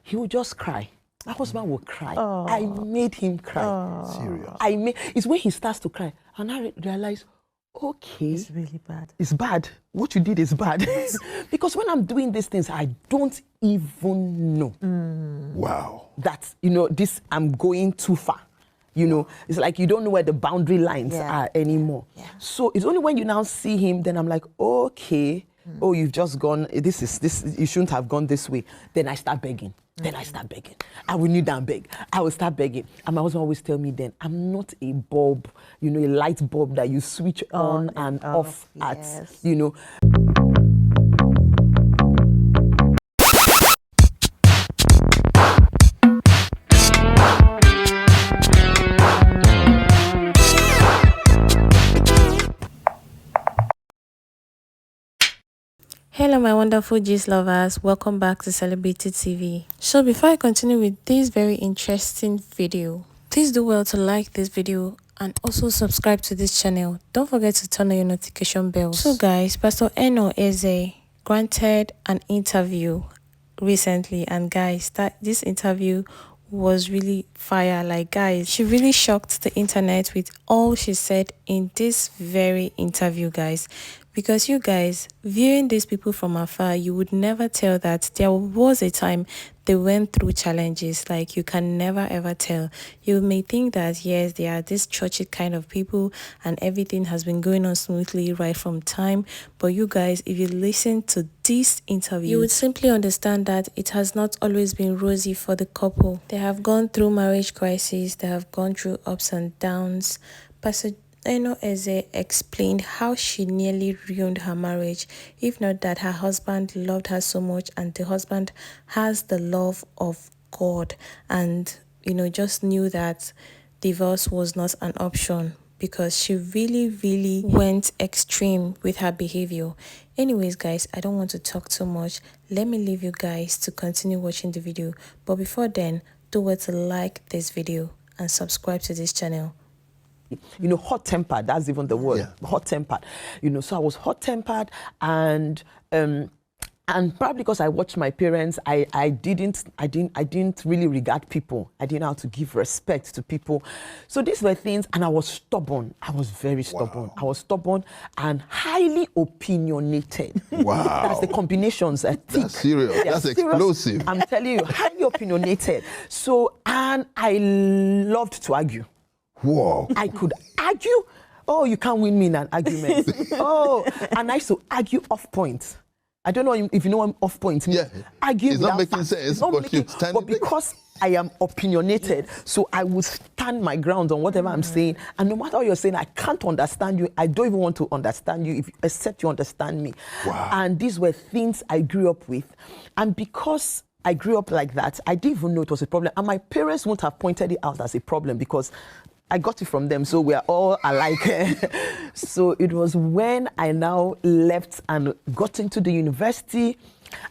he would just cry. My husband would cry. I made him cry. Serious. It's when he starts to cry, and I realize, okay, It's really bad. it's bad. What you did is bad. Because when I'm doing these things, I don't even know Wow. that, this, I'm going too far. It's like you don't know where the boundary lines are anymore. Yeah. So it's only when you now see him, then I'm like, okay, oh, you've just gone, this, you shouldn't have gone this way. Then I start begging. I will kneel down and beg. I will start begging. And my husband always tell me then, I'm not a bulb, a light bulb that you switch on and off at, Hello my wonderful gist lovers, welcome back to Celebrated TV. So before I continue with this very interesting video, please do well to like this video and also subscribe to this channel. Don't forget to turn on your notification bell. So guys, Pastor Eno Eze granted an interview recently, and guys, this interview was really fire. Like guys, she really shocked the internet with all she said in this very interview, guys. Because you guys, viewing these people from afar, you would never tell that there was a time they went through challenges. Like, you can never ever tell. You may think that, yes, they are this churchy kind of people and everything has been going on smoothly right from time. But you guys, if you listen to this interview, you would simply understand that it has not always been rosy for the couple. They have gone through marriage crises. They have gone through ups and downs. Pastor Eno Eze explained how she nearly ruined her marriage, if not that her husband loved her so much and the husband has the love of God and, just knew that divorce was not an option because she really went extreme with her behavior. Anyways, guys, I don't want to talk too much. Let me leave you guys to continue watching the video. But before then, do well to like this video and subscribe to this channel. Hot-tempered, that's even the word, hot-tempered. So I was hot-tempered, and probably because I watched my parents, I didn't really regard people. I didn't know how to give respect to people. So these were things, and I was stubborn. I was very stubborn. Wow. I was stubborn and highly opinionated. Wow. That's the combinations. That's serious. That's serious. Explosive. I'm telling you, highly opinionated. So, and I loved to argue. Whoa. I could argue. Oh, you can't win me in an argument. And I used to argue off point. I don't know if you know what off point means. Yeah. Argue it's not making sense, but because I am opinionated, so I will stand my ground on whatever I'm saying. And no matter what you're saying, I can't understand you. I don't even want to understand you except you understand me. Wow. And these were things I grew up with. And because I grew up like that, I didn't even know it was a problem. And my parents wouldn't have pointed it out as a problem because I got it from them, so we are all alike. So it was when I now left and got into the university,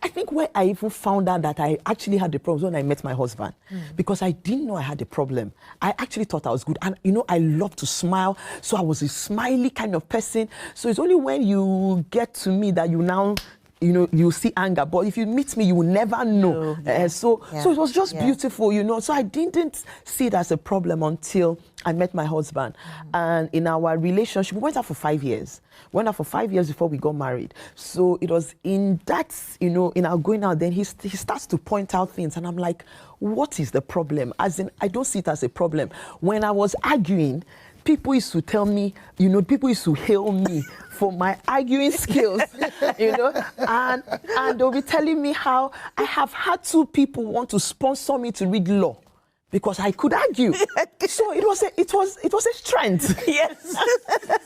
I think where I even found out that I actually had the problem when I met my husband. Because I didn't know I had a problem. I actually thought I was good. And I love to smile. So I was a smiley kind of person. So it's only when you get to me that you now you see anger, but if you meet me, you will never know. So it was just beautiful, So I didn't see it as a problem until I met my husband. And in our relationship, we went out for 5 years. We went out for 5 years before we got married. So it was in that, in our going out, then he starts to point out things. And I'm like, what is the problem? As in, I don't see it as a problem. When I was arguing, people used to tell me, people used to hail me for my arguing skills, and they'll be telling me how I have had 2 people want to sponsor me to read law because I could argue. So it was a strength. Yes.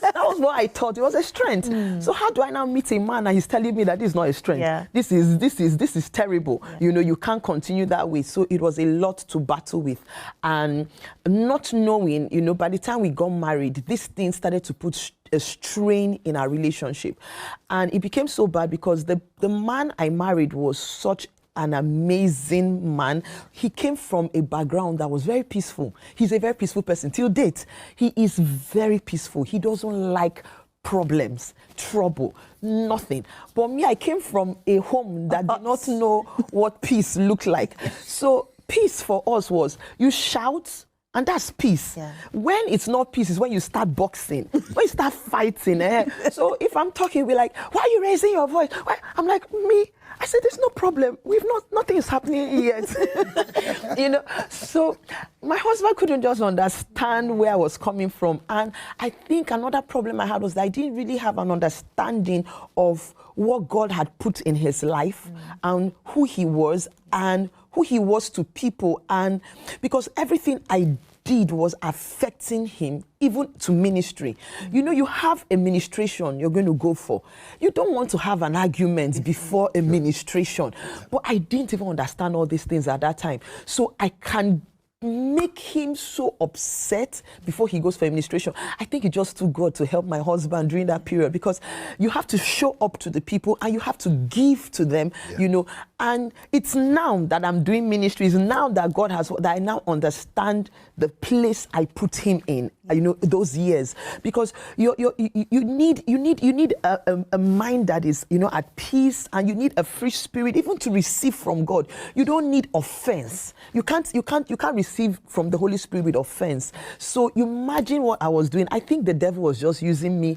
That was what I thought. It was a strength. So how do I now meet a man and he's telling me that this is not a strength? Yeah. This is terrible. Yeah. You can't continue that way. So it was a lot to battle with. And not knowing, by the time we got married, this thing started to put a strain in our relationship. And it became so bad because the man I married was such an amazing man. He came from a background that was very peaceful. He's a very peaceful person till date. He is very peaceful. He doesn't like problems, trouble, nothing. But me, I came from a home that did not know what peace looked like. So peace for us was you shout, and that's peace. Yeah. When it's not peace is when you start boxing, when you start fighting. So if I'm talking, we're like, why are you raising your voice? Why? I'm like, me. I said, there's no problem. Nothing is happening yet. So my husband couldn't just understand where I was coming from. And I think another problem I had was that I didn't really have an understanding of what God had put in his life and who he was to people. And because everything I did was affecting him, even to ministry. You have a ministration you're going to go for. You don't want to have an argument before a ministration. But I didn't even understand all these things at that time. So I can make him so upset before he goes for administration. I think it just took God to help my husband during that period, because you have to show up to the people and you have to give to them, and it's now that I'm doing ministries, now that God has, that I now understand the place I put him in, those years, because you need a mind that is, at peace, and you need a free spirit even to receive from God. You don't need offense. You can't receive from the Holy Spirit with offense. So you imagine what I was doing. I think the devil was just using me,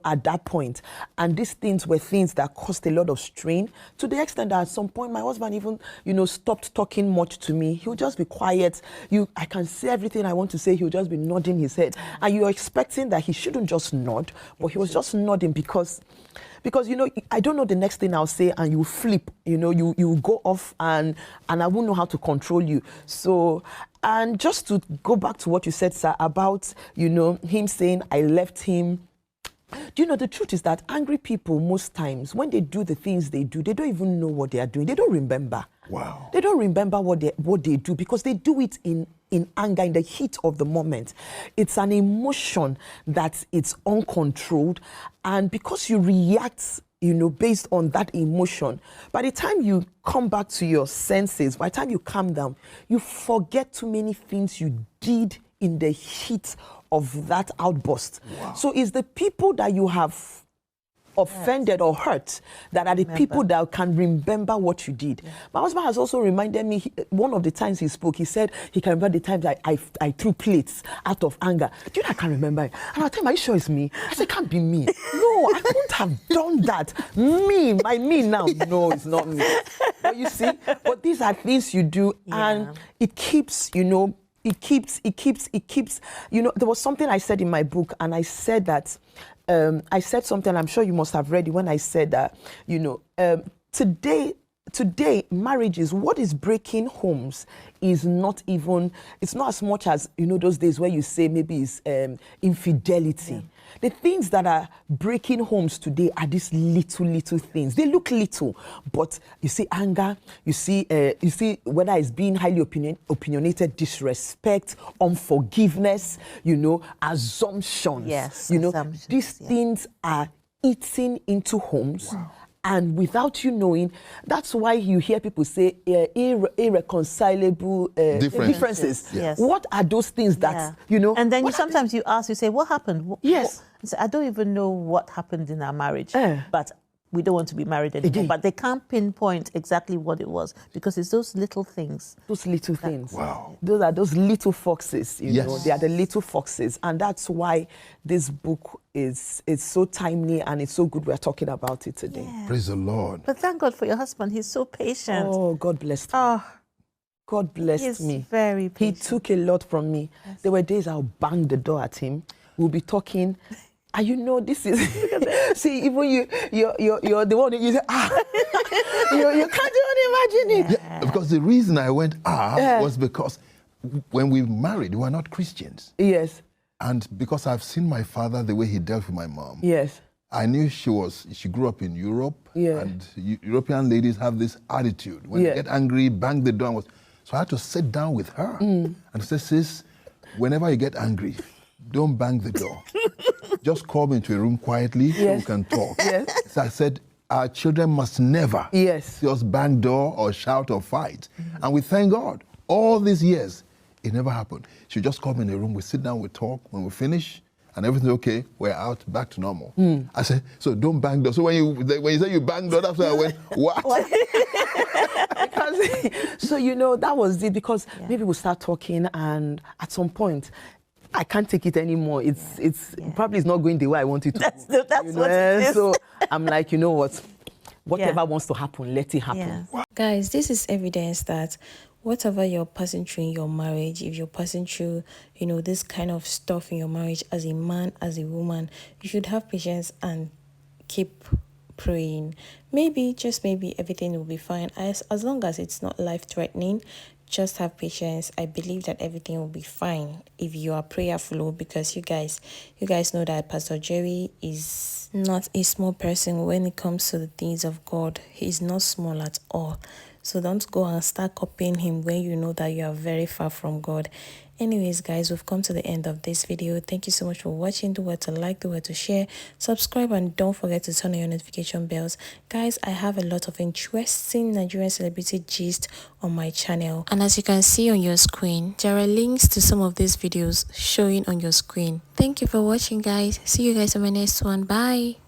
at that point. And these things were things that caused a lot of strain, to the extent that at some point my husband even, stopped talking much to me. He'll just be quiet. I can say everything I want to say. He'll just be nodding his head. And you're expecting that he shouldn't just nod, but he was just nodding because I don't know the next thing I'll say, and you flip, you go off, and I won't know how to control you. So, and just to go back to what you said, sir, about, him saying I left him. Do you know, the truth is that angry people, most times, when they do the things they do, they don't even know what they are doing. They don't remember. Wow. They don't remember what they do, because they do it in anger, in the heat of the moment. It's an emotion that it's uncontrolled. And because you react, based on that emotion, by the time you come back to your senses, by the time you calm down, you forget too many things you did in the heat of that outburst. Wow. So it's the people that you have offended or hurt that are the people that can remember what you did. Yeah. My husband has also reminded me, one of the times he spoke, he said he can remember the times I threw plates out of anger. Do you know, I can't remember it. And I'll tell him, are you sure it's me? I said, it can't be me. No, I couldn't have done that. Me now. No, it's not me. But you see, but these are things you do, and it keeps, it keeps, there was something I said in my book, and I said that, I said something, I'm sure you must have read it, when I said that, today marriages, what is breaking homes is not even, it's not as much as, those days where you say maybe it's infidelity. Yeah. The things that are breaking homes today are these little things. They look little, but you see anger, you see whether it's being highly opinionated, disrespect, unforgiveness, assumptions. Yes, these things are eating into homes. Wow. And without you knowing, that's why you hear people say irreconcilable differences. Yes. What are those things that, And then sometimes you ask, you say, what happened? Yes. I don't even know what happened in our marriage, but we don't want to be married anymore. But they can't pinpoint exactly what it was, because it's those little things. Those little things. Wow. Those are those little foxes, you know. They are the little foxes. And that's why this book is so timely, and it's so good we're talking about it today. Yeah. Praise the Lord. But thank God for your husband. He's so patient. Oh, God blessed me. Oh, God blessed he's me. Very patient. He took a lot from me. Yes. There were days I'll bang the door at him. We'll be talking. And this is, see, even you're the one that you say, you can't even imagine it. Yeah, because the reason I went was because when we married, we were not Christians. Yes. And because I've seen my father, the way he dealt with my mom. Yes. I knew she grew up in Europe. Yeah. And European ladies have this attitude. When they get angry, bang the door. So I had to sit down with her and say, sis, whenever you get angry, don't bang the door. Just call me into a room quietly so we can talk. Yes. So I said, our children must never see us bang door or shout or fight. And we thank God. All these years, it never happened. She just called me in a room, we sit down, we talk. When we finish, and everything's okay, we're out, back to normal. I said, so don't bang doors. So when you say you bang doors, that's why I went, what? Because, so, you know, that was it, because maybe we'll start talking, and at some point, I can't take it anymore. It's probably not going the way I want it to. That's what it is. So I'm like, you know what? Whatever wants to happen, let it happen. Yeah. Guys, this is evidence that whatever you're passing through in your marriage, if you're passing through, you know, this kind of stuff in your marriage as a man, as a woman, you should have patience and keep praying. Maybe, just maybe, everything will be fine. As long as it's not life-threatening, just have patience. I believe that everything will be fine if you are prayerful, because you guys know that Pastor Jerry is not a small person when it comes to the things of God. He's not small at all. So don't go and start copying him when you know that you are very far from God. Anyways, guys, we've come to the end of this video. Thank you so much for watching. Do well to like, do well to share, subscribe, and don't forget to turn on your notification bells. Guys, I have a lot of interesting Nigerian celebrity gist on my channel. And as you can see on your screen, there are links to some of these videos showing on your screen. Thank you for watching, guys. See you guys in my next one. Bye.